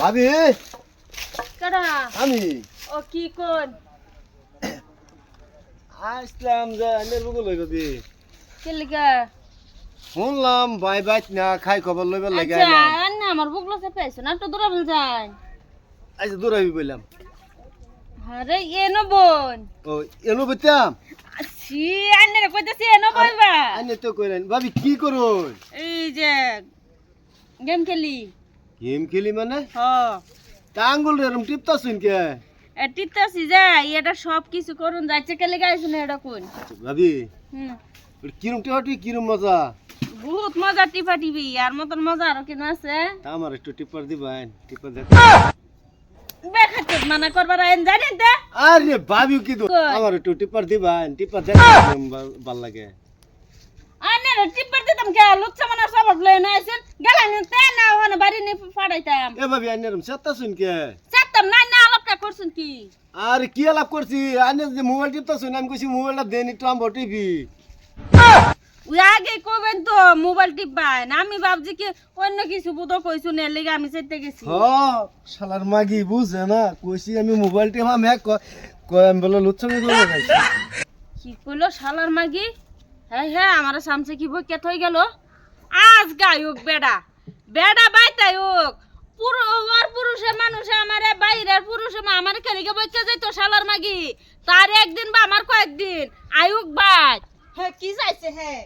ভাবি কেডা আমি ও কি কোন আসলাম যে আইনের বুকে লই ভাবি কে লিগা শুনলাম বাই বাইত না খাই খবর লইবার লাগে আচ্ছা আইলাম আন্না আমার বুকলো সে পাইছ না তো দূরা বল যাই আচ্ছা দূর হইবি বললাম আরে এনো বোন ও এলো বইতাম সি আন্না রে কইতাছি এনো বলবা আইনে তো কইলেন ভাবি কি করুন এই যে গেম খেলি গেম খেলি মানে হ তা আঙ্গুল এরম টিপতাছুন কে টিপতাছি যাই এটা সব কিছু করুন যাচ্ছে কে লিগা আইছ না এটা কোন ভাবি হুম কিরম টিপাটি কিরম মজা বহুত মজা টিপা টিপি আর মতন মজা আর কেন আছে তা আমার একটু টিপার দিবেন টিপার দেখ বেখাচ্ছ মানা করবার আইন জানেন তে আরে ভাবি কি তো কই? আমার একটু টিপার দিবেন টিপার দেখ ভাল লাগে আনে টিপার দিতাম কে লুচ্চা মানা সবক লই না আইছেন গেলাম তে না ওখানে বাড়ি নি ফাড়াইতাম এ ভাবি আইনে এরম সেতাছুন কে চাপতাম না না আলাপটা করছেন কি আরে কি আলাপ করছি আইনে যে মোবাইল টিপতাছুন আমি কইছি মোবাইলটা দেন একটু আমার টিভি ওই আগে কইবেন তো মোবাইল টিপবাই আমি ভাবছি কি অন্য কিছু বুঝো কইছু নে লাগি আমি সেতে গেছি হ শালার মাগি বুঝে না কইছি আমি মোবাইল টিপা আমি কয় আমি বলে লুচ্ছমি করে গাইছি কি কইলো শালার মাগি হ্যাঁ হ্যাঁ আমার সামনে কি বই কেত হয়ে গেল আজ গায়ক বেডা বেডা বাইতাই হোক পুরো ওর পুরুষে মানুষে আমারে বাইরের পুরুষে আমার খেলিকে বইতে যাইতো শালার মাগি তার একদিন বা আমার কয়েকদিন আয়ুক ভাই হ্যাঁ কি চাইছে হ্যাঁ